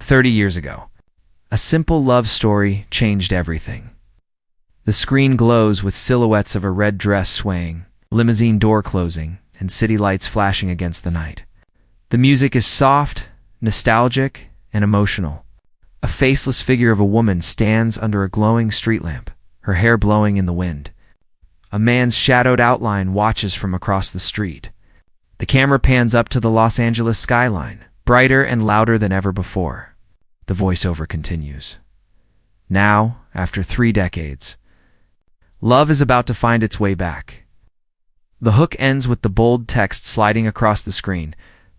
30 years ago, a simple love story changed everything. The screen glows with silhouettes of a red dress swaying, limousine door closing, and city lights flashing against the night. The music is soft, nostalgic, and emotional. A faceless figure of a woman stands under a glowing street lamp, her hair blowing in the wind. A man's shadowed outline watches from across the street. The camera pans up to the Los Angeles skyline, brighter and louder than ever before. The voiceover continues. Now, after 3 decades, love is about to find its way back. The hook ends with the bold text sliding across the screen,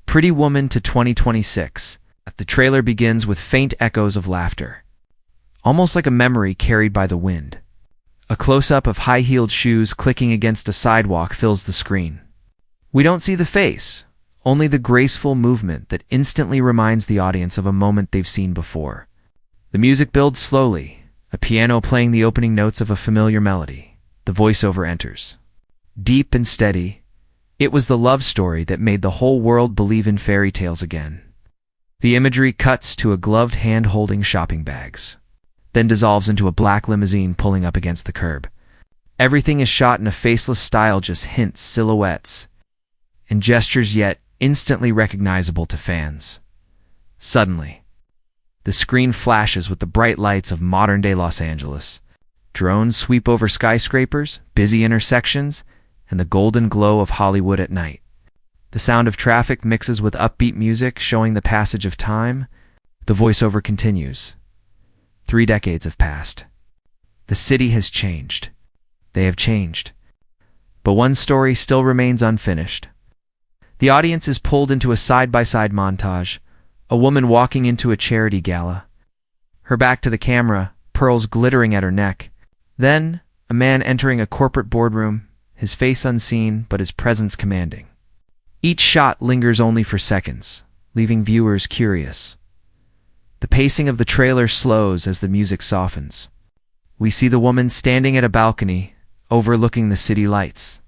"Pretty Woman to 2026. The trailer begins with faint echoes of laughter, almost like a memory carried by the wind. A close-up of high-heeled shoes clicking against a sidewalk fills the screen. We don't see the face, only the graceful movement that instantly reminds the audience of a moment they've seen before. The music builds slowly, a piano playing the opening notes of a familiar melody. The voiceover enters. Deep and steady, it was the love story that made the whole world believe in fairy tales again. The imagery cuts to a gloved hand holding shopping bags, then dissolves into a black limousine pulling up against the curb. Everything is shot in a faceless style, just hints, silhouettes, and gestures yet instantly recognizable to fans. Suddenly, the screen flashes with the bright lights of modern-day Los Angeles. Drones sweep over skyscrapers, busy intersections, and the golden glow of Hollywood at night. The sound of traffic mixes with upbeat music, showing the passage of time. The voiceover continues. 3 decades have passed. The city has changed. They have changed. But one story still remains unfinished. The audience is pulled into a side-by-side montage, a woman walking into a charity gala, her back to the camera, pearls glittering at her neck. Then, a man entering a corporate boardroom, his face unseen but his presence commanding. Each shot lingers only for seconds, leaving viewers curious. The pacing of the trailer slows as the music softens. We see the woman standing at a balcony, overlooking the city lights.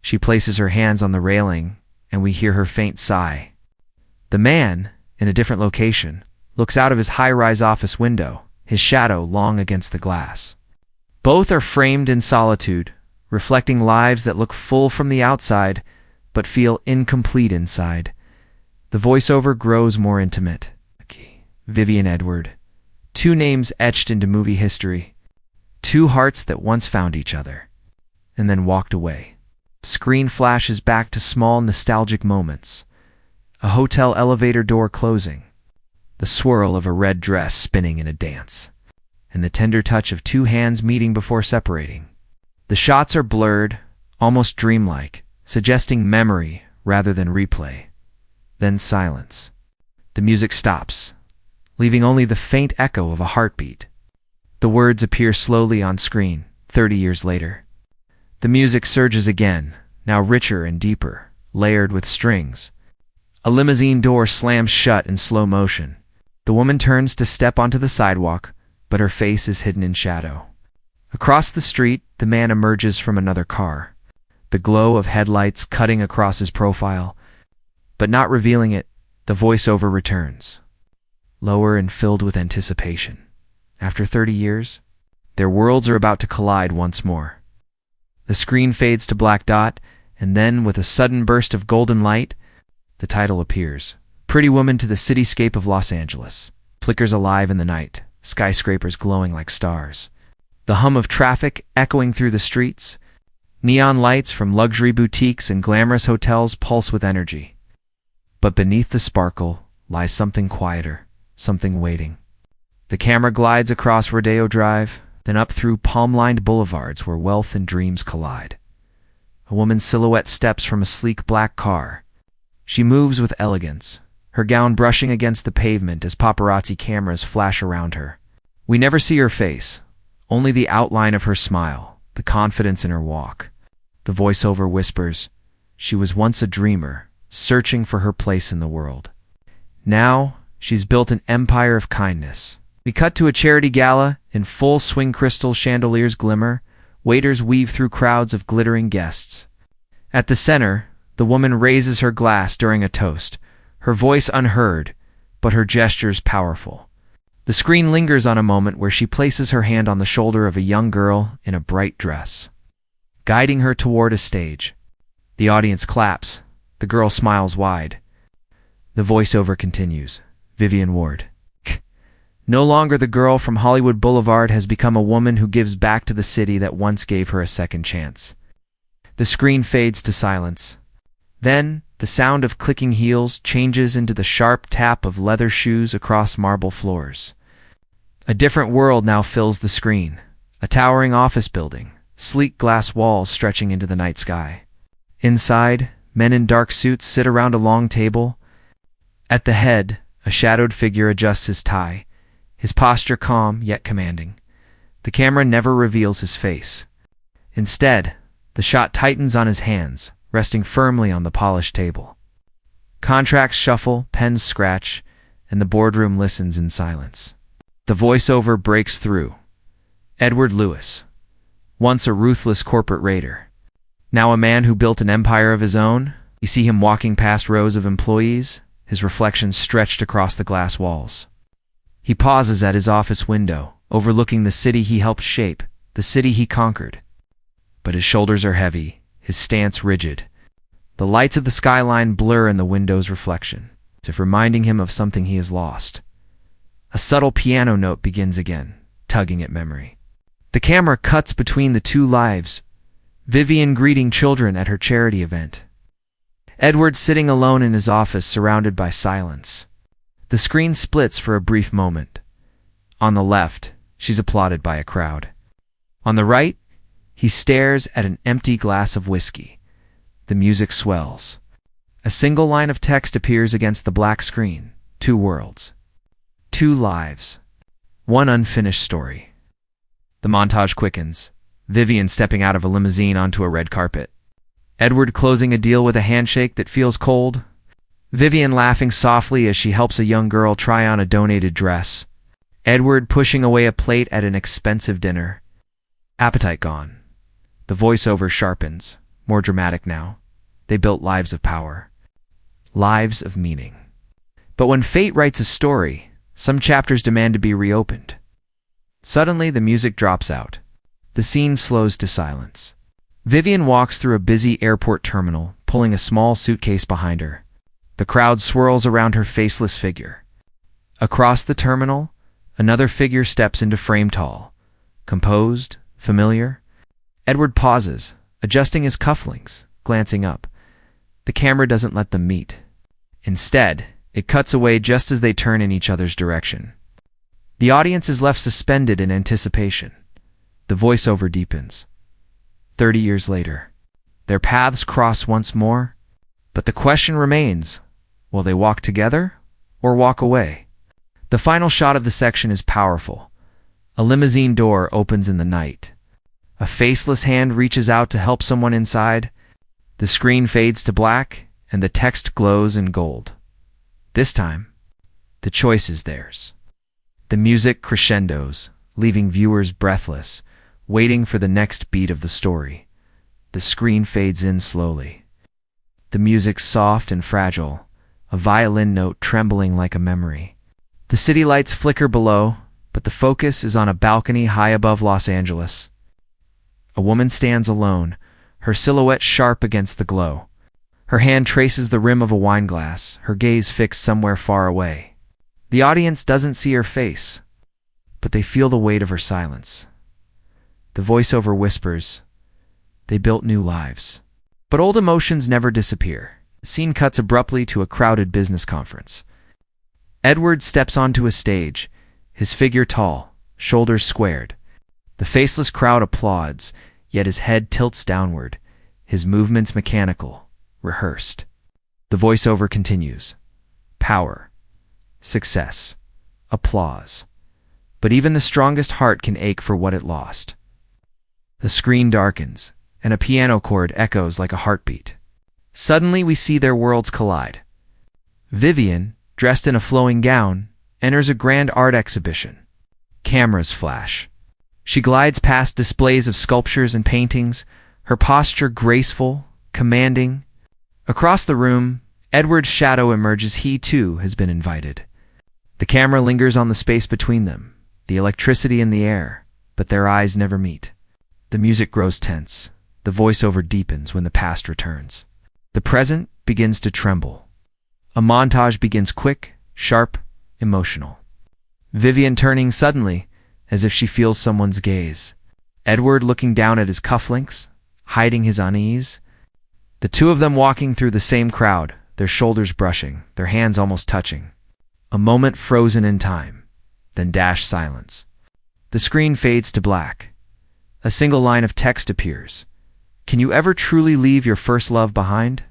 She places her hands on the railing, and we hear her faint sigh. The man, in a different location, looks out of his high-rise office window, his shadow long against the glass. Both are framed in solitude, reflecting lives that look full from the outside, but feel incomplete inside. The voiceover grows more intimate. Vivian Ward. 2 names etched into movie history. 2 hearts that once found each other, and then walked away. Screen flashes back to small nostalgic moments. A hotel elevator door closing, the swirl of a red dress spinning in a dance, and the tender touch of 2 hands meeting before separating. The shots are blurred, almost dreamlike, suggesting memory rather than replay. Then silence. The music stops, leaving only the faint echo of a heartbeat. The words appear slowly on screen, 30 years later. The music surges again, now richer and deeper, layered with strings. A limousine door slams shut in slow motion. The woman turns to step onto the sidewalk, but her face is hidden in shadow. Across the street, the man emerges from another car, the glow of headlights cutting across his profile. But not revealing it, the voiceover returns, lower and filled with anticipation. After 30 years, their worlds are about to collide once more. The screen fades to black dot, and then, with a sudden burst of golden light, the title appears. Pretty Woman to the cityscape of Los Angeles. Flickers alive in the night, skyscrapers glowing like stars. The hum of traffic echoing through the streets. Neon lights from luxury boutiques and glamorous hotels pulse with energy. But beneath the sparkle lies something quieter, something waiting. The camera glides across Rodeo Drive, then up through palm-lined boulevards where wealth and dreams collide. A woman's silhouette steps from a sleek black car. She moves with elegance, her gown brushing against the pavement as paparazzi cameras flash around her. We never see her face, only the outline of her smile, the confidence in her walk. The voiceover whispers, she was once a dreamer, searching for her place in the world. Now, she's built an empire of kindness. We cut to a charity gala. In full swing, crystal chandeliers glimmer. Waiters weave through crowds of glittering guests. At the center, the woman raises her glass during a toast, her voice unheard, but her gestures powerful. The screen lingers on a moment where she places her hand on the shoulder of a young girl in a bright dress, guiding her toward a stage. The audience claps. The girl smiles wide. The voiceover continues. Vivian Ward. No longer the girl from Hollywood Boulevard has become a woman who gives back to the city that once gave her a second chance. The screen fades to silence. Then, the sound of clicking heels changes into the sharp tap of leather shoes across marble floors. A different world now fills the screen. A towering office building, sleek glass walls stretching into the night sky. Inside, men in dark suits sit around a long table. At the head, a shadowed figure adjusts his tie, his posture calm yet commanding. The camera never reveals his face. Instead, the shot tightens on his hands, resting firmly on the polished table. Contracts shuffle, pens scratch, and the boardroom listens in silence. The voiceover breaks through. Edward Lewis, once a ruthless corporate raider, now a man who built an empire of his own. You see him walking past rows of employees, his reflections stretched across the glass walls. He pauses at his office window, overlooking the city he helped shape, the city he conquered. But his shoulders are heavy, his stance rigid. The lights of the skyline blur in the window's reflection, as if reminding him of something he has lost. A subtle piano note begins again, tugging at memory. The camera cuts between the two lives, Vivian greeting children at her charity event, Edward sitting alone in his office surrounded by silence. The screen splits for a brief moment. On the left, she's applauded by a crowd. On the right, he stares at an empty glass of whiskey. The music swells. A single line of text appears against the black screen. 2 worlds. 2 lives. 1 unfinished story. The montage quickens. Vivian stepping out of a limousine onto a red carpet. Edward closing a deal with a handshake that feels cold. Vivian laughing softly as she helps a young girl try on a donated dress. Edward pushing away a plate at an expensive dinner. Appetite gone. The voiceover sharpens, more dramatic now. They built lives of power. Lives of meaning. But when fate writes a story, some chapters demand to be reopened. Suddenly, the music drops out. The scene slows to silence. Vivian walks through a busy airport terminal, pulling a small suitcase behind her. The crowd swirls around her faceless figure. Across the terminal, another figure steps into frame tall. Composed, familiar. Edward pauses, adjusting his cufflinks, glancing up. The camera doesn't let them meet. Instead, it cuts away just as they turn in each other's direction. The audience is left suspended in anticipation. The voiceover deepens. 30 years later, their paths cross once more, but the question remains, will they walk together or walk away? The final shot of the section is powerful. A limousine door opens in the night. A faceless hand reaches out to help someone inside. The screen fades to black, and the text glows in gold. This time, the choice is theirs. The music crescendos, leaving viewers breathless, waiting for the next beat of the story. The screen fades in slowly. The music's soft and fragile, a violin note trembling like a memory. The city lights flicker below, but the focus is on a balcony high above Los Angeles. A woman stands alone, her silhouette sharp against the glow. Her hand traces the rim of a wine glass, her gaze fixed somewhere far away. The audience doesn't see her face, but they feel the weight of her silence. The voiceover whispers, "They built new lives." But old emotions never disappear. The scene cuts abruptly to a crowded business conference. Edward steps onto a stage, his figure tall, shoulders squared. The faceless crowd applauds, yet his head tilts downward, his movements mechanical, rehearsed. The voiceover continues. Power, success, applause. But even the strongest heart can ache for what it lost. The screen darkens, and a piano chord echoes like a heartbeat. Suddenly we see their worlds collide. Vivian, dressed in a flowing gown, enters a grand art exhibition. Cameras flash. She glides past displays of sculptures and paintings, her posture graceful, commanding. Across the room, Edward's shadow emerges. He, too, has been invited. The camera lingers on the space between them, the electricity in the air, but their eyes never meet. The music grows tense. The voiceover deepens when the past returns. The present begins to tremble. A montage begins quick, sharp, emotional. Vivian turning suddenly, as if she feels someone's gaze. Edward looking down at his cufflinks, hiding his unease. The two of them walking through the same crowd, their shoulders brushing, their hands almost touching. A moment frozen in time, then dashed silence. The screen fades to black. A single line of text appears. Can you ever truly leave your first love behind?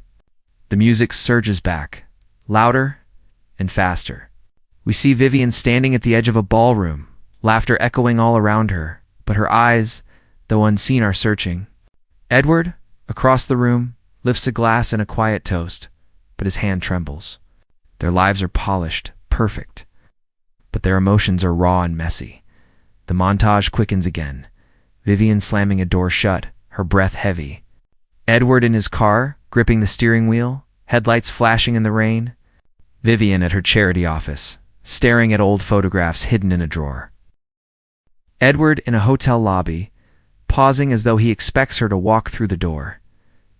The music surges back, louder and faster. We see Vivian standing at the edge of a ballroom, laughter echoing all around her, but her eyes, though unseen, are searching. Edward, across the room, lifts a glass in a quiet toast, but his hand trembles. Their lives are polished, perfect, but their emotions are raw and messy. The montage quickens again. Vivian slamming a door shut, her breath heavy. Edward in his car, gripping the steering wheel, headlights flashing in the rain. Vivian at her charity office, staring at old photographs hidden in a drawer. Edward in a hotel lobby, pausing as though he expects her to walk through the door.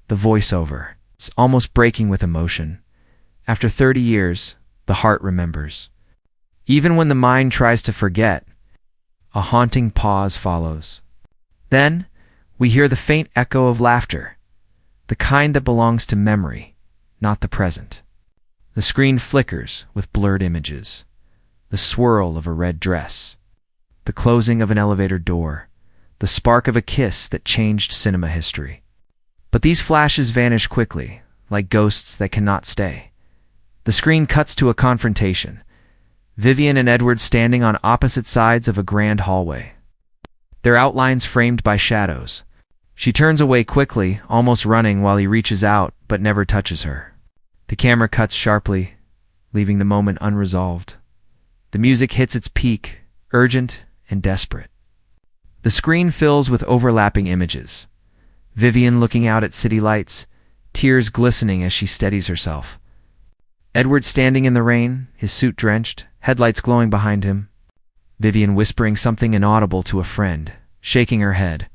The voiceover is almost breaking with emotion. After 30 years, the heart remembers. Even when the mind tries to forget, a haunting pause follows. Then, we hear the faint echo of laughter, the kind that belongs to memory, not the present. The screen flickers with blurred images, the swirl of a red dress, the closing of an elevator door, the spark of a kiss that changed cinema history. But these flashes vanish quickly, like ghosts that cannot stay. The screen cuts to a confrontation. Vivian and Edward standing on opposite sides of a grand hallway, their outlines framed by shadows. She turns away quickly, almost running, while he reaches out but never touches her. The camera cuts sharply, leaving the moment unresolved. The music hits its peak, urgent and desperate. The screen fills with overlapping images. Vivian looking out at city lights, tears glistening as she steadies herself. Edward standing in the rain, his suit drenched, headlights glowing behind him. Vivian whispering something inaudible to a friend, shaking her head.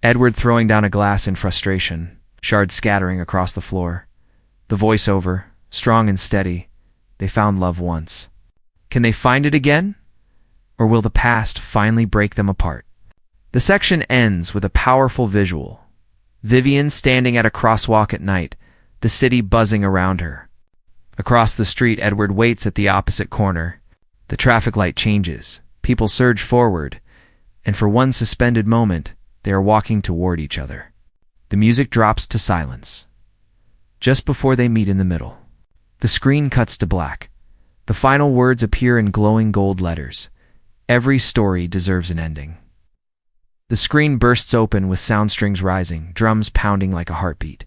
Edward throwing down a glass in frustration, shards scattering across the floor. The voiceover, strong and steady. They found love once. Can they find it again? Or will the past finally break them apart? The section ends with a powerful visual. Vivian standing at a crosswalk at night, the city buzzing around her. Across the street, Edward waits at the opposite corner. The traffic light changes. People surge forward, and for one suspended moment, they are walking toward each other. The music drops to silence. Just before they meet in the middle, the screen cuts to black. The final words appear in glowing gold letters. Every story deserves an ending. The screen bursts open with sound strings rising, drums pounding like a heartbeat.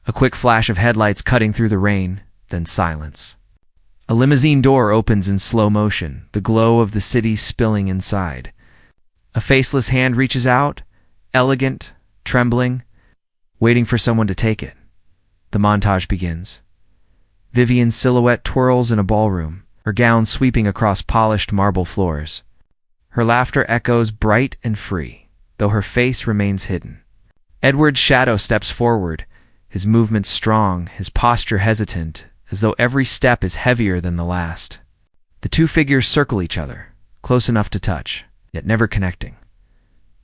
A quick flash of headlights cutting through the rain, then silence. A limousine door opens in slow motion, the glow of the city spilling inside. A faceless hand reaches out, elegant, trembling, waiting for someone to take it. The montage begins. Vivian's silhouette twirls in a ballroom, her gown sweeping across polished marble floors. Her laughter echoes bright and free, though her face remains hidden. Edward's shadow steps forward, his movements strong, his posture hesitant, as though every step is heavier than the last. The two figures circle each other, close enough to touch, yet never connecting.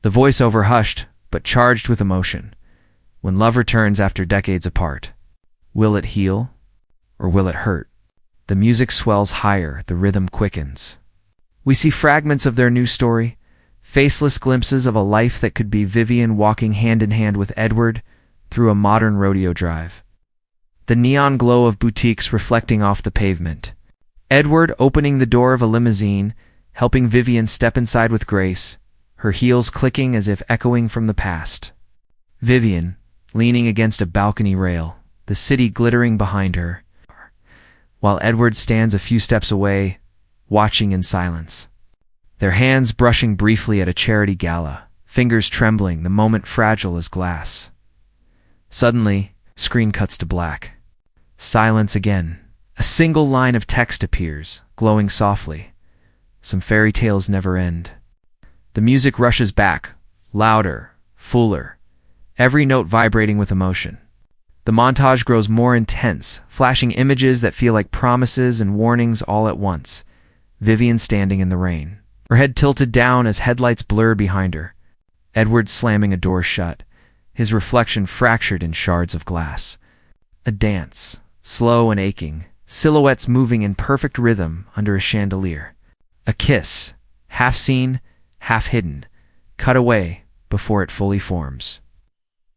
The voiceover hushed, but charged with emotion. When love returns after decades apart, will it heal, or will it hurt? The music swells higher, the rhythm quickens. We see fragments of their new story, faceless glimpses of a life that could be Vivian walking hand in hand with Edward through a modern rodeo drive. The neon glow of boutiques reflecting off the pavement. Edward opening the door of a limousine, helping Vivian step inside with grace, her heels clicking as if echoing from the past. Vivian, leaning against a balcony rail, the city glittering behind her, while Edward stands a few steps away, watching in silence. Their hands brushing briefly at a charity gala, fingers trembling, the moment fragile as glass. Suddenly, screen cuts to black. Silence again, A single line of text appears, glowing softly. Some fairy tales never end. The music rushes back, louder, fuller, every note vibrating with emotion. The montage grows more intense, flashing images that feel like promises and warnings all at once. Vivian standing in the rain, her head tilted down as headlights blur behind her. Edward slamming a door shut, his reflection fractured in shards of glass. A dance, slow and aching, silhouettes moving in perfect rhythm under a chandelier. A kiss, half seen, half hidden, cut away before it fully forms.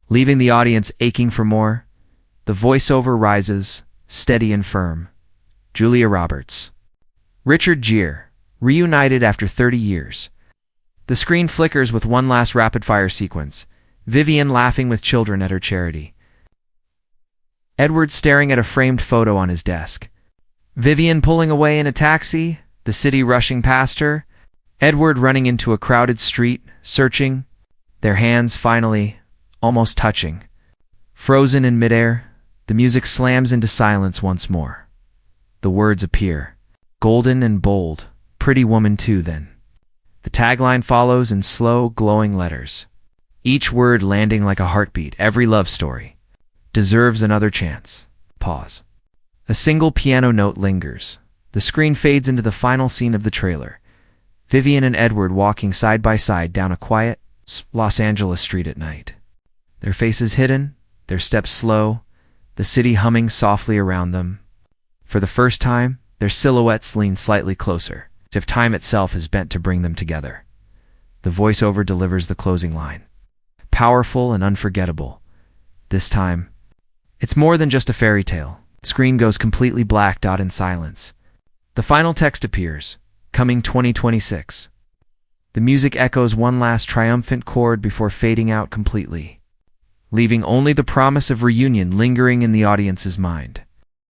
Leaving the audience aching for more, the voiceover rises, steady and firm. Julia Roberts. Richard Gere, reunited after 30 years. The screen flickers with one last rapid-fire sequence, Vivian laughing with children at her charity. Edward staring at a framed photo on his desk. Vivian pulling away in a taxi, the city rushing past her. Edward running into a crowded street, searching, their hands finally almost touching. Frozen in midair, the music slams into silence once more. The words appear, golden and bold, pretty woman too then. The tagline follows in slow, glowing letters. Each word landing like a heartbeat, every love story deserves another chance. Pause. A single piano note lingers. The screen fades into the final scene of the trailer. Vivian and Edward walking side by side down a quiet Los Angeles street at night. Their faces hidden, their steps slow, the city humming softly around them. For the first time, their silhouettes lean slightly closer, as if time itself is bent to bring them together. The voiceover delivers the closing line. Powerful and unforgettable. This time, it's more than just a fairy tale. The screen goes completely black, in silence. The final text appears, coming 2026. The music echoes one last triumphant chord before fading out completely, leaving only the promise of reunion lingering in the audience's mind.